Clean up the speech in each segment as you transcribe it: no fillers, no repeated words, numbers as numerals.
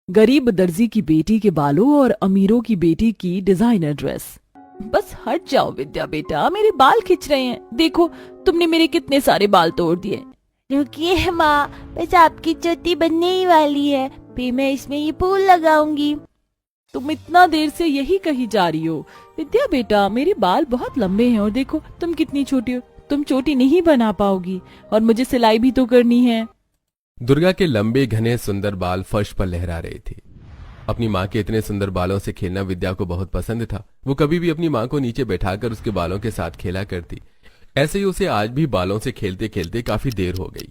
गरीब दर्जी की बेटी के बालों और अमीरों की बेटी की डिजाइनर ड्रेस। बस हट जाओ विद्या बेटा, मेरे बाल खिंच रहे हैं। देखो तुमने मेरे कितने सारे बाल तोड़ दिए। रुकिए माँ, बस आपकी चोटी बनने ही वाली है, फिर मैं इसमें ये फूल लगाऊंगी। तुम इतना देर से यही कही जा रही हो। विद्या बेटा, मेरे बाल बहुत लंबे हैं और देखो तुम कितनी छोटी हो। तुम चोटी नहीं बना पाओगी और मुझे सिलाई भी तो करनी है। दुर्गा के लंबे घने सुंदर बाल फर्श पर लहरा रहे थे। अपनी माँ के इतने सुंदर बालों से खेलना विद्या को बहुत पसंद था। वो कभी भी अपनी माँ को नीचे बैठाकर उसके बालों के साथ खेला करती। ऐसे ही उसे आज भी बालों से खेलते खेलते काफी देर हो गई।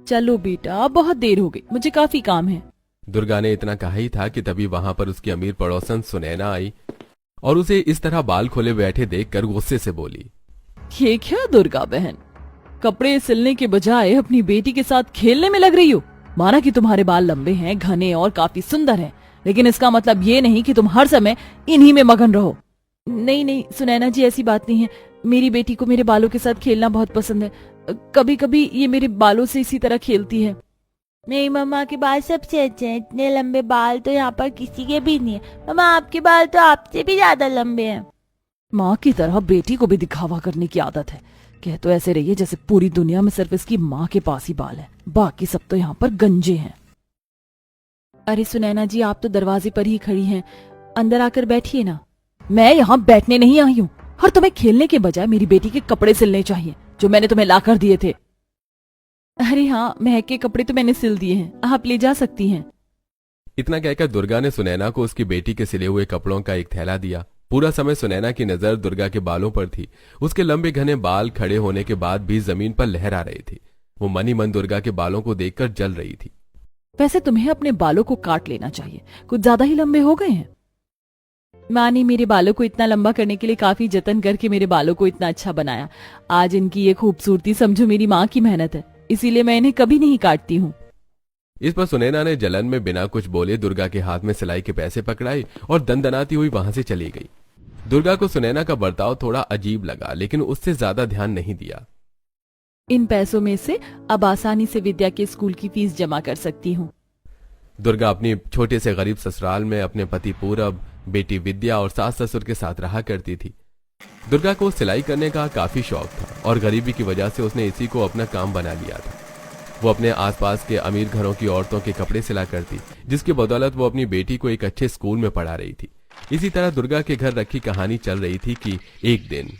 चलो बेटा, बहुत देर हो गई, मुझे काफी काम है। दुर्गा ने इतना कहा ही था कि तभी वहां पर उसकी अमीर पड़ोसन सुनैना आई और उसे इस तरह बाल खोले बैठे देखकर गुस्से से बोली, ये क्या दुर्गा बहन, कपड़े सिलने के बजाय अपनी बेटी के साथ खेलने में लग रही हो। माना कि तुम्हारे बाल लंबे हैं, घने और काफी सुंदर हैं, लेकिन इसका मतलब ये नहीं कि तुम हर समय इन्हीं में मगन रहो। नहीं नहीं सुनैना जी, ऐसी बात नहीं है। मेरी बेटी को मेरे बालों के साथ खेलना बहुत पसंद है। कभी कभी ये मेरे बालों से इसी तरह खेलती है। मेरी मम्मा के बाल सबसे अच्छे हैं, इतने लंबे बाल तो यहाँ पर किसी के भी नहीं है। मम्मा आपके बाल तो आपसे भी ज्यादा लंबे हैं। माँ की तरह बेटी को भी दिखावा करने की आदत है। कह तो ऐसे रही है जैसे पूरी दुनिया में सिर्फ इसकी माँ के पास ही बाल है, बाकी सब तो यहाँ पर गंजे हैं। अरे सुनैना जी, आप तो दरवाजे पर ही खड़ी हैं, अंदर आकर बैठिए ना। मैं यहाँ बैठने नहीं आई हूँ और तुम्हें खेलने के बजाय मेरी बेटी के कपड़े सिलने चाहिए जो मैंने तुम्हें लाकर दिए थे। अरे हाँ, महक के कपड़े तो मैंने सिल दिए हैं, आप ले जा सकती हैं। इतना कहकर दुर्गा ने सुनैना को उसकी बेटी के सिले हुए कपड़ों का एक थैला दिया। पूरा समय सुनैना की नजर दुर्गा के बालों पर थी। उसके लंबे घने बाल खड़े होने के बाद भी जमीन पर लहरा रहे थे। वो मन ही मन दुर्गा के बालों को देखकर जल रही थी। वैसे तुम्हें अपने बालों को काट लेना चाहिए, कुछ ज्यादा ही लंबे हो गए हैं। माँ ने मेरे बालों को इतना लंबा करने के लिए काफी जतन करके मेरे बालों को इतना अच्छा बनाया। आज इनकी ये खूबसूरती समझो मेरी माँ की मेहनत है, इसीलिए मैं इन्हें कभी नहीं काटती हूँ। इस पर सुनैना ने जलन में बिना कुछ बोले दुर्गा के हाथ में सिलाई के पैसे पकड़ाए और दंदनाती हुई वहां से चली गई। दुर्गा को सुनैना का बर्ताव थोड़ा अजीब लगा, लेकिन उससे ज्यादा ध्यान नहीं दिया। इन पैसों में से अब आसानी से विद्या के स्कूल की फीस जमा कर सकती हूँ। दुर्गा अपनी छोटे से गरीब ससुराल में अपने पति पूरब, बेटी विद्या और सास ससुर के साथ रहा करती थी। दुर्गा को सिलाई करने का काफी शौक था और गरीबी की वजह से उसने इसी को अपना काम बना लिया था। वो अपने आसपास के अमीर घरों की औरतों के कपड़े सिला करती, जिसकी बदौलत वो अपनी बेटी को एक अच्छे स्कूल में पढ़ा रही थी। इसी तरह दुर्गा के घर रखी कहानी चल रही थी कि एक दिन,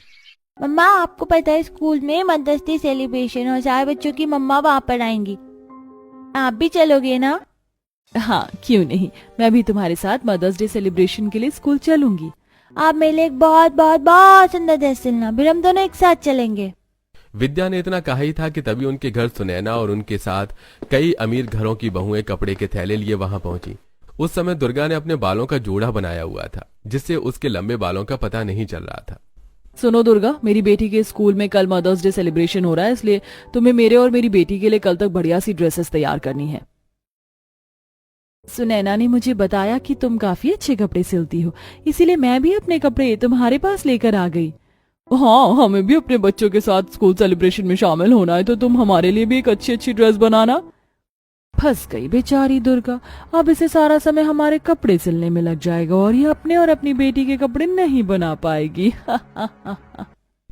मम्मा आपको पता है स्कूल में मदर्स डे सेलिब्रेशन और सारे बच्चों की मम्मा वहाँ पर आएंगी, आप भी चलोगे ना? हाँ क्यों नहीं, मैं भी तुम्हारे साथ मदर्स डे सेलिब्रेशन के लिए स्कूल चलूंगी। आप मेरे लिए एक बहुत बहुत बहुत सुंदर ड्रेस सिलना, फिर हम दोनों एक साथ चलेंगे। विद्या ने इतना कहा ही था कि तभी उनके घर सुनैना और उनके साथ कई अमीर घरों की बहुएं कपड़े के थैले लिए वहां पहुंची। उस समय दुर्गा ने अपने बालों का जोड़ा बनाया हुआ था, जिससे उसके लंबे बालों का पता नहीं चल रहा था। सुनो दुर्गा, मेरी बेटी के स्कूल में कल मदर्स डे सेलिब्रेशन हो रहा है, इसलिए तुम्हें मेरे और मेरी बेटी के लिए कल तक बढ़िया सी ड्रेसेस तैयार करनी है। सुनैना ने मुझे बताया कि तुम काफी अच्छे कपड़े सिलती हो, इसीलिए मैं भी अपने कपड़े तुम्हारे पास लेकर आ गई। हाँ, हमें भी अपने बच्चों के साथ स्कूल सेलिब्रेशन में शामिल होना है, तो तुम हमारे लिए भी एक अच्छी अच्छी ड्रेस बनाना। फंस गई बेचारी दुर्गा, अब इसे सारा समय हमारे कपड़े सिलने में लग जाएगा और ये अपने और अपनी बेटी के कपड़े नहीं बना पाएगी।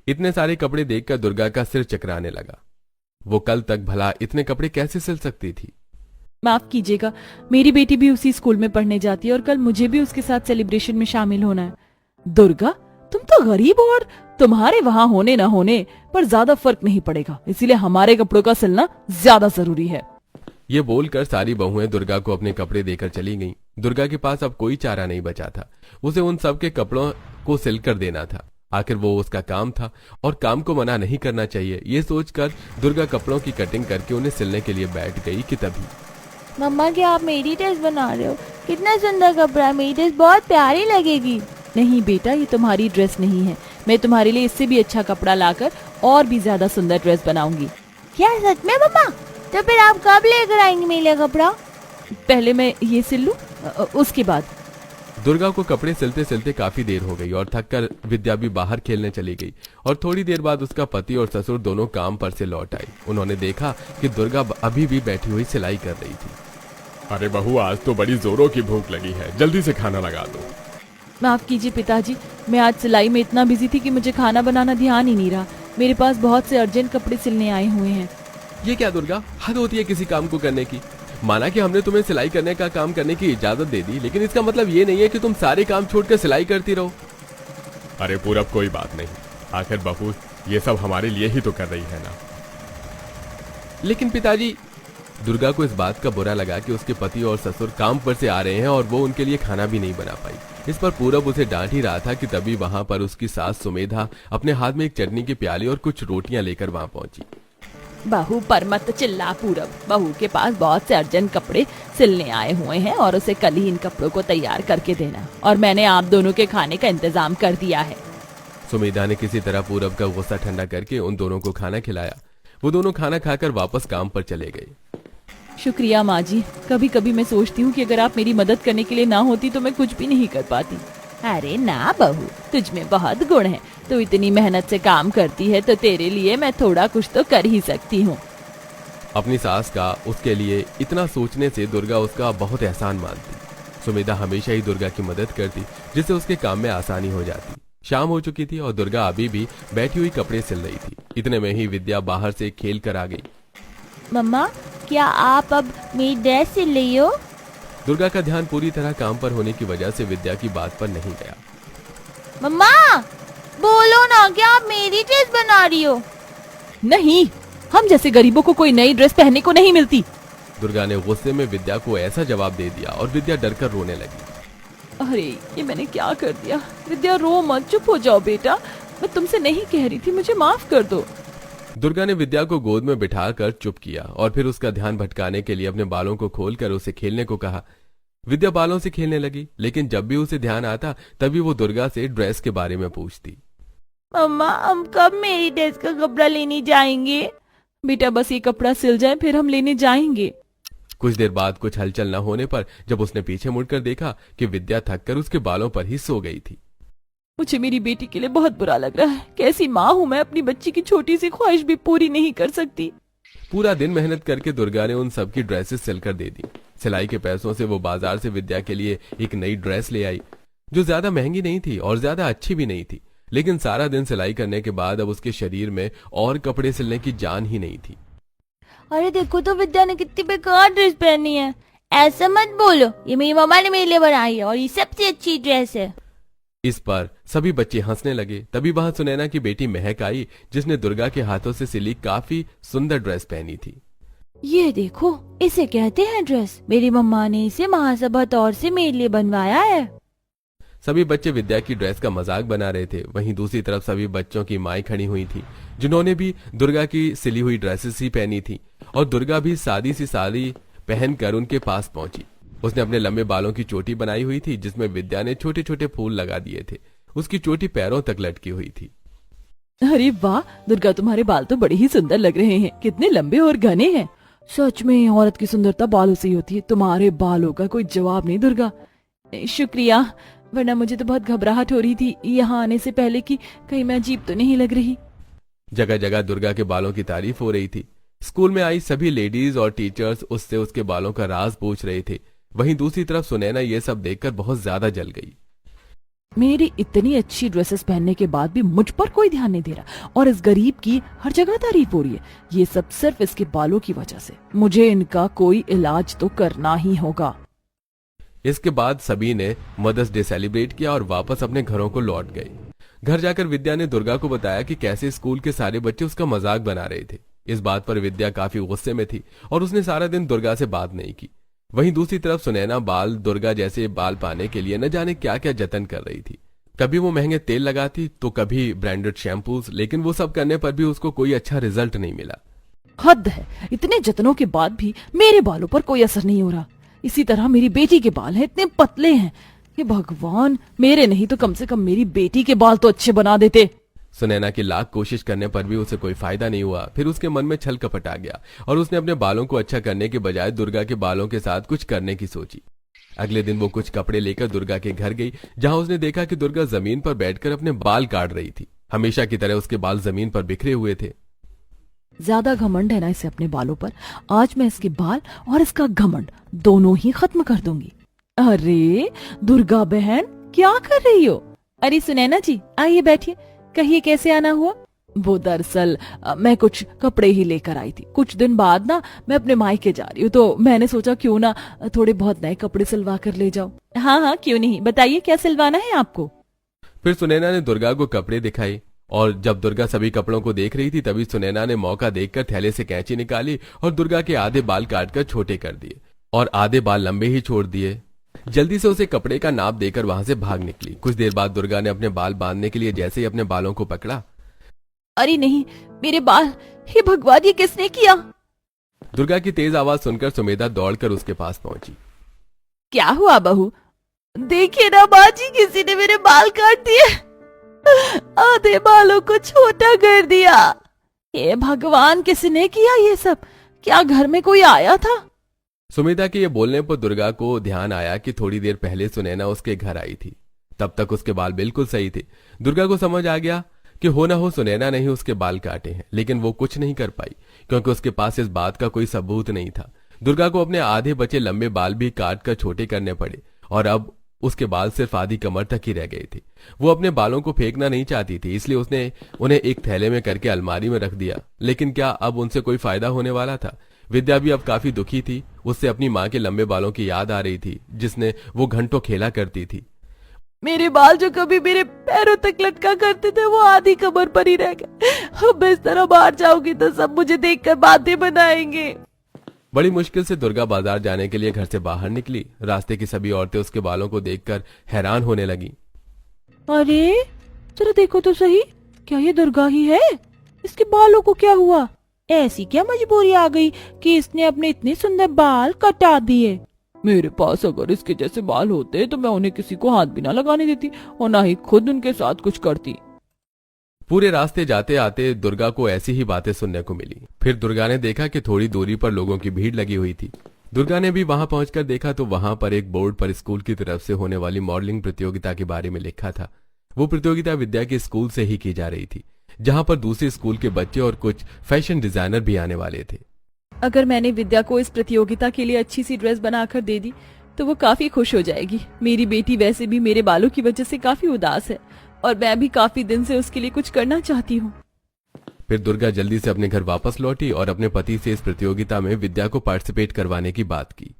इतने सारे कपड़े देखकर दुर्गा का सिर चकराने लगा। वो कल तक भला इतने कपड़े कैसे सिल सकती थी? माफ कीजिएगा, मेरी बेटी भी उसी स्कूल में पढ़ने जाती है और कल मुझे भी उसके साथ सेलिब्रेशन में शामिल होना है। दुर्गा, तुम तो गरीब हो और तुम्हारे वहां होने न होने पर ज्यादा फर्क नहीं पड़ेगा, इसीलिए हमारे कपड़ों का सिलना ज्यादा जरूरी है। ये बोलकर सारी बहुएं दुर्गा को अपने कपड़े देकर चली गईं। दुर्गा के पास अब कोई चारा नहीं बचा था, उसे उन सब के कपड़ों को सिलकर देना था। आखिर वो उसका काम था और काम को मना नहीं करना चाहिए। ये सोचकर दुर्गा कपड़ों की कटिंग करके उन्हें सिलने के लिए बैठ गई कि तभी, मम्मा क्या आप मेरी ड्रेस बना रहे हो? कितना सुंदर कपड़ा, मेरी ड्रेस बहुत प्यारी लगेगी। नहीं बेटा, ये तुम्हारी ड्रेस नहीं है, मैं तुम्हारे लिए इससे भी अच्छा कपड़ा लाकर और भी ज्यादा सुंदर ड्रेस बनाऊंगी। क्या सच में मम्मा? तो फिर आप कब लेकर आएंगे मेरे लिए कपड़ा? पहले मैं ये सिल लूं, उसके बाद। दुर्गा को कपड़े सिलते सिलते काफी देर हो गई और थककर विद्या भी बाहर खेलने चली गई। और थोड़ी देर बाद उसका पति और ससुर दोनों काम पर से लौट आए। उन्होंने देखा कि दुर्गा अभी भी बैठी हुई सिलाई कर रही थी। अरे बहू, आज तो बड़ी जोरों की भूख लगी है, जल्दी से खाना लगा दो। माफ कीजिए पिताजी, मैं आज सिलाई में इतना बिजी थी कि मुझे खाना बनाना ध्यान ही नहीं रहा। मेरे पास बहुत से अर्जेंट कपड़े सिलने आए हुए हैं। ये क्या दुर्गा, हद होती है किसी काम को करने की। माना कि हमने तुम्हें सिलाई करने का काम करने की इजाजत दे दी, लेकिन इसका मतलब ये नहीं है कि तुम सारे काम छोड़कर सिलाई करती रहो। अरे पूरब, कोई बात नहीं, आखिर बहू ये सब हमारे लिए ही तो कर रही है ना। लेकिन पिताजी, दुर्गा को इस बात का बुरा लगा कि उसके पति और ससुर काम पर से आ रहे हैं और वो उनके लिए खाना भी नहीं बना पाई। इस पर पूरब उसे डांट ही रहा था कि तभी वहां पर उसकी सास सुमेधा अपने हाथ में एक चटनी की प्याली और कुछ रोटियां लेकर वहां पहुंची। बहू पर मत चिल्ला पूरब, बहू के पास बहुत से अर्जेंट कपड़े सिलने आए हुए हैं और उसे कल ही इन कपड़ों को तैयार करके देना, और मैंने आप दोनों के खाने का इंतजाम कर दिया है। सुमेधा ने किसी तरह पूरब का गुस्सा ठंडा करके उन दोनों को खाना खिलाया। वो दोनों खाना खाकर वापस काम पर चले गए। शुक्रिया माँ जी, कभी कभी मैं सोचती हूँ कि अगर आप मेरी मदद करने के लिए ना होती तो मैं कुछ भी नहीं कर पाती। अरे ना बहू, तुझ में बहुत गुण है, तू इतनी मेहनत से काम करती है तो तेरे लिए मैं थोड़ा कुछ तो कर ही सकती हूँ। अपनी सास का उसके लिए इतना सोचने से दुर्गा उसका बहुत एहसान मानती। सुमेधा हमेशा ही दुर्गा की मदद करती, जिससे उसके काम में आसानी हो जाती। शाम हो चुकी थी और दुर्गा अभी भी बैठी हुई कपड़े सिल रही थी। इतने में ही विद्या बाहर से खेल कर आ गई। मम्मा, क्या आप अब मेरी ड्रेस सिल रही हो? दुर्गा का ध्यान पूरी तरह काम पर होने की वजह से विद्या की बात पर नहीं गया। मम्मा, बोलो ना, क्या आप मेरी ड्रेस बना रही हो? नहीं, हम जैसे गरीबों को कोई नई ड्रेस पहनने को नहीं मिलती। दुर्गा ने गुस्से में विद्या को ऐसा जवाब दे दिया और विद्या डरकर रोने लगी। अरे ये मैंने क्या कर दिया? विद्या रो मत, चुप हो जाओ बेटा, मैं तुमसे नहीं कह रही थी, मुझे माफ कर दो। दुर्गा ने विद्या को गोद में बिठाकर चुप किया और फिर उसका ध्यान भटकाने के लिए अपने बालों को खोलकर उसे खेलने को कहा। विद्या बालों से खेलने लगी, लेकिन जब भी उसे ध्यान आता तभी वो दुर्गा से ड्रेस के बारे में पूछती। मम्मा, हम कब मेरी ड्रेस का कपड़ा लेने जाएंगे? बेटा बस ये कपड़ा सिल जाए फिर हम लेने जाएंगे। कुछ देर बाद कुछ हलचल न होने पर जब उसने पीछे मुड़कर देखा कि विद्या थककर उसके बालों पर ही सो गई थी। मुझे मेरी बेटी के लिए बहुत बुरा लग रहा है। कैसी माँ हूँ मैं, अपनी बच्ची की छोटी सी ख्वाहिश भी पूरी नहीं कर सकती। पूरा दिन मेहनत करके दुर्गा ने उन सबकी ड्रेसेस सिलकर दे दी। सिलाई के पैसों से वो बाजार से विद्या के लिए एक नई ड्रेस ले आई, जो ज्यादा महंगी नहीं थी और ज्यादा अच्छी भी नहीं थी। लेकिन सारा दिन सिलाई करने के बाद अब उसके शरीर में और कपड़े सिलने की जान ही नहीं थी। अरे देखो तो विद्या ने कितनी बेकार ड्रेस पहनी है। ऐसा मत बोलो, ये मेरी मम्मा ने मेरे लिए बनाई है और ये सबसे अच्छी ड्रेस है। इस पर सभी बच्चे हंसने लगे। तभी वहां सुनैना की बेटी महक आई, जिसने दुर्गा के हाथों से सिली काफी सुंदर ड्रेस पहनी थी। ये देखो, इसे कहते हैं ड्रेस। मेरी मम्मा ने इसे महासभा तौर से मेरे लिए बनवाया है। सभी बच्चे विद्या की ड्रेस का मजाक बना रहे थे। वहीं दूसरी तरफ सभी बच्चों की माएं खड़ी हुई थी, जिन्होंने भी दुर्गा की सिली हुई ड्रेसेस ही पहनी थी। और दुर्गा भी सादी सी साड़ी पहनकर उनके पास पहुंची। उसने अपने लंबे बालों की चोटी बनाई हुई थी, जिसमें विद्या ने छोटे छोटे फूल लगा दिए थे। उसकी चोटी पैरों तक लटकी हुई थी। अरे वाह दुर्गा, तुम्हारे बाल तो बड़े ही सुंदर लग रहे हैं, कितने लंबे और घने हैं। सच में औरत की सुंदरता बालों से ही होती है। तुम्हारे बालों का कोई जवाब नहीं दुर्गा। शुक्रिया, वरना मुझे तो बहुत घबराहट हो रही थी यहाँ आने से पहले कि कहीं मैं अजीब तो नहीं लग रही। जगह जगह दुर्गा के बालों की तारीफ हो रही थी। स्कूल में आई सभी लेडीज और टीचर्स उससे उसके बालों का राज पूछ रहे थे। वहीं दूसरी तरफ सुनैना ये सब देखकर बहुत ज्यादा जल गई। मेरी इतनी अच्छी ड्रेसेस पहनने के बाद भी मुझ पर कोई ध्यान नहीं दे रहा, और इस गरीब की हर जगह तारीफ हो रही है। ये सब सिर्फ इसके बालों की वजह से। मुझे इनका कोई इलाज तो करना ही होगा। इसके बाद सभी ने मदर्स डे सेलिब्रेट किया और वापस अपने घरों को लौट गए। घर जाकर विद्या ने दुर्गा को बताया कि कैसे स्कूल के सारे बच्चे उसका मजाक बना रहे थे। इस बात पर विद्या काफी गुस्से में थी और उसने सारा दिन दुर्गा से बात नहीं की। वहीं दूसरी तरफ सुनैना बाल दुर्गा जैसे बाल पाने के लिए न जाने क्या क्या जतन कर रही थी। कभी वो महंगे तेल लगाती तो कभी ब्रांडेड शैम्पूज, लेकिन वो सब करने पर भी उसको कोई अच्छा रिजल्ट नहीं मिला। हद है, इतने जतनों के बाद भी मेरे बालों पर कोई असर नहीं हो रहा। इसी तरह मेरी बेटी के बाल हैं, इतने पतले हैं। ये भगवान, मेरे नहीं तो कम से कम मेरी बेटी के बाल तो अच्छे बना देते। सुनैना की लाख कोशिश करने पर भी उसे कोई फायदा नहीं हुआ। फिर उसके मन में छल कपट आ गया और उसने अपने बालों को अच्छा करने के बजाय दुर्गा के बालों के साथ कुछ करने की सोची। अगले दिन वो कुछ कपड़े लेकर दुर्गा के घर गई, जहां उसने देखा कि दुर्गा जमीन पर बैठकर अपने बाल काट रही थी। हमेशा की तरह उसके बाल जमीन पर बिखरे हुए थे। ज्यादा घमंड है ना इसे अपने बालों पर। आज मैं इसके बाल और इसका घमंड दोनों ही खत्म कर दूंगी। अरे दुर्गा बहन, क्या कर रही हो? अरे सुनैना जी, आइए बैठिए, कहिए कैसे आना हुआ? वो दरअसल मैं कुछ कपड़े ही लेकर आई थी। कुछ दिन बाद ना मैं अपने मायके जा रही हूँ, तो मैंने सोचा क्यों ना थोड़े बहुत नए कपड़े सिलवा कर ले जाऊं। हाँ हाँ, क्यों नहीं, बताइए क्या सिलवाना है आपको? फिर सुनैना ने दुर्गा को कपड़े दिखाए और जब दुर्गा सभी कपड़ों को देख रही थी तभी सुनैना ने मौका देखकर थैले से कैंची निकाली और दुर्गा के आधे बाल काटकर छोटे कर दिए और आधे बाल लंबे ही छोड़ दिए। जल्दी से उसे कपड़े का नाप देकर वहां से भाग निकली। कुछ देर बाद दुर्गा ने अपने बाल बांधने के लिए जैसे ही अपने बालों को पकड़ा, अरे नहीं, मेरे बाल, हे भगवान, ये किसने किया? दुर्गा की तेज आवाज सुनकर सुमेधा दौड़कर उसके पास पहुंची। क्या हुआ बहू? देखिए ना बाजी, किसी ने मेरे बाल काट दिए, आधे बालों को छोटा कर दिया। हे भगवान, किसने किया ये सब? क्या घर में कोई आया था? सुमेधा के ये बोलने पर दुर्गा को ध्यान आया कि थोड़ी देर पहले सुनैना उसके घर आई थी। तब तक उसके बाल बिल्कुल सही थे। दुर्गा को समझ आ गया कि हो ना हो सुनैना ने ही उसके बाल काटे हैं, लेकिन वो कुछ नहीं कर पाई क्योंकि उसके पास इस बात का कोई सबूत नहीं था। दुर्गा को अपने आधे बचे लंबे बाल भी काट कर छोटे करने पड़े और अब उसके बाल सिर्फ आधी कमर तक ही रह गए थे। वो अपने बालों को फेंकना नहीं चाहती थी, इसलिए उसने उन्हें एक थैले में करके अलमारी में रख दिया। लेकिन क्या अब उनसे कोई फायदा होने वाला था? विद्या भी अब काफी दुखी थी। उससे अपनी माँ के लंबे बालों की याद आ रही थी जिसने वो घंटों खेला करती थी। मेरे बाल जो कभी मेरे पैरों तक लटका करते थे वो आधी कमर पर ही रह गए। अब इस तरह बाहर जाऊंगी तो सब मुझे देखकर बातें बनाएंगे। बड़ी मुश्किल से दुर्गा बाजार जाने के लिए घर से बाहर निकली। रास्ते की सभी औरतें उसके बालों को देखकर हैरान होने लगी। अरे जरा देखो तो सही, क्या ये दुर्गा ही है? इसके बालों को क्या हुआ? ऐसी क्या मजबूरी आ गई कि इसने अपने इतने सुंदर बाल कटा दिए? मेरे पास अगर इसके जैसे बाल होते तो मैं उन्हें किसी को हाथ भी ना लगाने देती और ना ही खुद उनके साथ कुछ करती। पूरे रास्ते जाते आते दुर्गा को ऐसी ही बातें सुनने को मिली। फिर दुर्गा ने देखा कि थोड़ी दूरी पर लोगों की भीड़ लगी हुई थी। दुर्गा ने भी वहां पहुंचकर देखा तो वहां पर एक बोर्ड पर स्कूल की तरफ से होने वाली मॉडलिंग प्रतियोगिता के बारे में लिखा था। वो प्रतियोगिता विद्या के स्कूल से ही की जा रही थी, जहां पर दूसरे स्कूल के बच्चे और कुछ फैशन डिजाइनर भी आने वाले थे। अगर मैंने विद्या को इस प्रतियोगिता के लिए अच्छी सी ड्रेस बनाकर दे दी तो वो काफी खुश हो जाएगी। मेरी बेटी वैसे भी मेरे बालों की वजह से काफी उदास है और मैं भी काफी दिन से उसके लिए कुछ करना चाहती हूँ। फिर दुर्गा जल्दी से अपने घर वापस लौटी और अपने पति से इस प्रतियोगिता में विद्या को पार्टिसिपेट करवाने की बात की।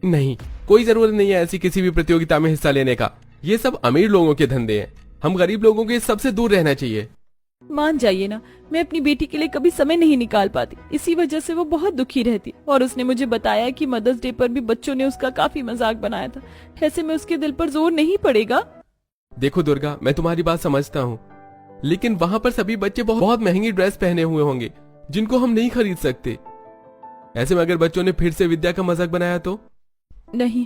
नहीं, कोई जरूरत नहीं है ऐसी किसी भी प्रतियोगिता में हिस्सा लेने का। ये सब अमीर लोगों के धंधे हैं। हम गरीब लोगों के सबसे दूर रहना चाहिए। मान जाइए ना, मैं अपनी बेटी के लिए कभी समय नहीं निकाल पाती, इसी वजह से वो बहुत दुखी रहती। और उसने मुझे बताया कि मदर्स डे पर भी बच्चों ने उसका काफी मजाक बनाया था। ऐसे में उसके दिल पर जोर नहीं पड़ेगा। देखो दुर्गा, मैं तुम्हारी बात समझता हूँ, लेकिन वहां पर सभी बच्चे बहुत महंगी ड्रेस पहने हुए होंगे जिनको हम नहीं खरीद सकते। ऐसे में अगर बच्चों ने फिर से विद्या का मजाक बनाया तो? नहीं,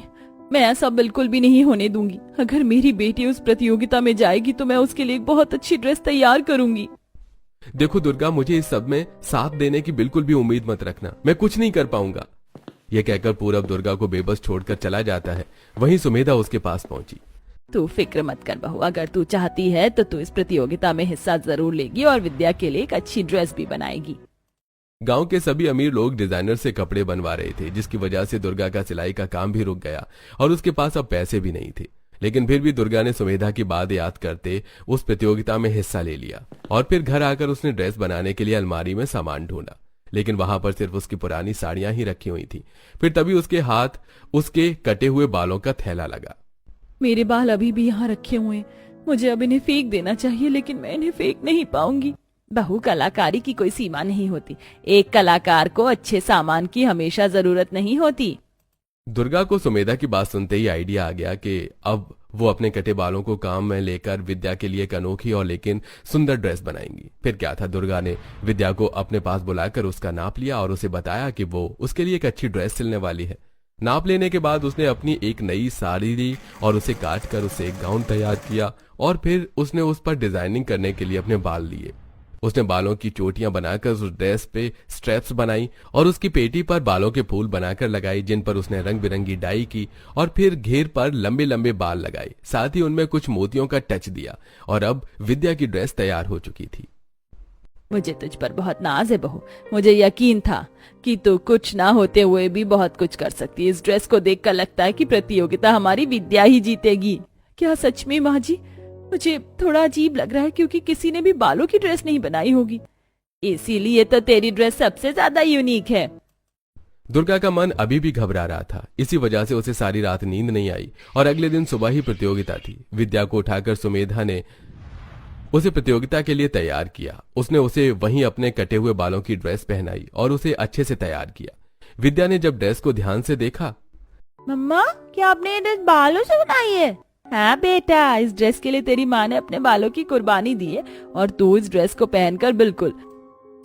मैं ऐसा बिल्कुल भी नहीं होने दूंगी। अगर मेरी बेटी उस प्रतियोगिता में जाएगी तो मैं उसके लिए एक बहुत अच्छी ड्रेस तैयार करूंगी। देखो दुर्गा, मुझे इस सब में साथ देने की बिल्कुल भी उम्मीद मत रखना। मैं कुछ नहीं कर पाऊंगा। यह कहकर पूरब दुर्गा को बेबस छोड़कर चला जाता है। वहीं सुमेधा उसके पास पहुंची। तू फिक्र मत कर बहू, अगर तू चाहती है तो तू इस प्रतियोगिता में हिस्सा जरूर लेगी और विद्या के लिए एक अच्छी ड्रेस भी बनाएगी। गांव के सभी अमीर लोग डिजाइनर से कपड़े बनवा रहे थे, जिसकी वजह से दुर्गा का सिलाई का काम भी रुक गया और उसके पास अब पैसे भी नहीं थे। लेकिन फिर भी दुर्गा ने सुमेधा की बात याद करते उस प्रतियोगिता में हिस्सा ले लिया और फिर घर आकर उसने ड्रेस बनाने के लिए अलमारी में सामान ढूंढा, लेकिन वहां पर सिर्फ उसकी पुरानी साड़ियां ही रखी हुई थी। फिर तभी उसके हाथ उसके कटे हुए बालों का थैला लगा। मेरे बाल अभी भी यहाँ रखे हुए हैं, मुझे अब इन्हें फेंक देना चाहिए, लेकिन मैं इन्हें फेंक नहीं पाऊंगी। बहू, कलाकारी की कोई सीमा नहीं होती। एक कलाकार को अच्छे सामान की हमेशा जरूरत नहीं होती। दुर्गा को सुमेधा की बात सुनते ही आइडिया आ गया कि अब वो अपने कटे बालों को काम में लेकर विद्या के लिए एक अनोखी और लेकिन सुंदर ड्रेस बनाएंगी। फिर क्या था, दुर्गा ने विद्या को अपने पास बुलाकर उसका नाप लिया और उसे बताया कि वो उसके लिए एक अच्छी ड्रेस सिलने वाली है। नाप लेने के बाद उसने अपनी एक नई साड़ी ली और उसे काट कर उसे एक गाउन तैयार किया और फिर उसने उस पर डिजाइनिंग करने के लिए अपने बाल लिए। उसने बालों की चोटियां बनाकर उस ड्रेस पे स्ट्रैप्स बनाई और उसकी पेटी पर बालों के फूल बनाकर लगाई, जिन पर उसने रंग बिरंगी डाई की और फिर घेर पर लंबे लंबे बाल लगाए। साथ ही उनमें कुछ मोतियों का टच दिया और अब विद्या की ड्रेस तैयार हो चुकी थी। मुझे तुझ पर बहुत नाज है बहू। मुझे यकीन था कि तू कुछ ना होते हुए भी बहुत कुछ कर सकती है। इस ड्रेस को देखकर लगता है कि प्रतियोगिता हमारी विद्या ही जीतेगी। क्या सच में माँ जी? मुझे थोड़ा अजीब लग रहा है क्योंकि किसी ने भी बालों की ड्रेस नहीं बनाई होगी, इसीलिए तो तेरी ड्रेस सबसे ज्यादा यूनिक है। दुर्गा का मन अभी भी घबरा रहा था। इसी वजह से उसे सारी रात नींद नहीं आई और अगले दिन सुबह ही प्रतियोगिता थी। विद्या को उठाकर सुमेधा ने उसे प्रतियोगिता के लिए तैयार किया। उसने उसे वहीं अपने कटे हुए बालों की ड्रेस पहनाई और उसे अच्छे से तैयार किया। विद्या ने जब ड्रेस को ध्यान से देखा, मम्मा क्या आपने ये ड्रेस बालों से बनाई है? हाँ बेटा, इस ड्रेस के लिए तेरी माँ ने अपने बालों की कुर्बानी दी है और तू इस ड्रेस को पहनकर बिल्कुल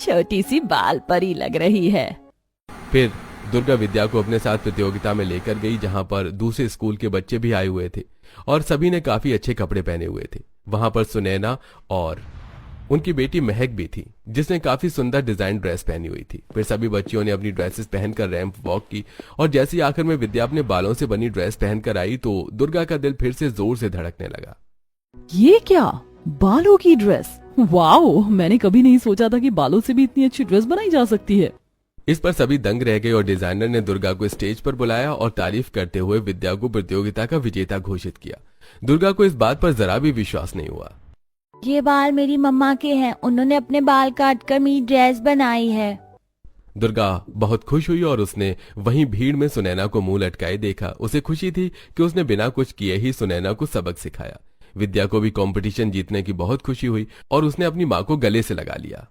छोटी सी बाल परी लग रही है। फिर दुर्गा विद्या को अपने साथ प्रतियोगिता में लेकर गई, जहां पर दूसरे स्कूल के बच्चे भी आए हुए थे और सभी ने काफी अच्छे कपड़े पहने हुए थे। वहां पर सुनैना और उनकी बेटी महक भी थी, जिसने काफी सुंदर डिजाइन ड्रेस पहनी हुई थी। फिर सभी बच्चियों ने अपनी ड्रेसेस पहनकर रैंप वॉक की और जैसे ही आखिर में विद्या अपने बालों से बनी ड्रेस पहनकर आई तो दुर्गा का दिल फिर से जोर से धड़कने लगा। ये क्या, बालों की ड्रेस? वाओ, मैंने कभी नहीं सोचा था कि बालों से भी इतनी अच्छी ड्रेस बनाई जा सकती है। इस पर सभी दंग रह गए और डिजाइनर ने दुर्गा को स्टेज पर बुलाया और तारीफ करते हुए विद्या को प्रतियोगिता का विजेता घोषित किया। दुर्गा को इस बात पर जरा भी विश्वास नहीं हुआ। ये बाल मेरी मम्मा के हैं, उन्होंने अपने बाल काट कर मेरी ड्रेस बनाई है। दुर्गा बहुत खुश हुई और उसने वहीं भीड़ में सुनैना को मुंह लटकाए देखा। उसे खुशी थी कि उसने बिना कुछ किए ही सुनैना को सबक सिखाया। विद्या को भी कंपटीशन जीतने की बहुत खुशी हुई और उसने अपनी माँ को गले से लगा लिया।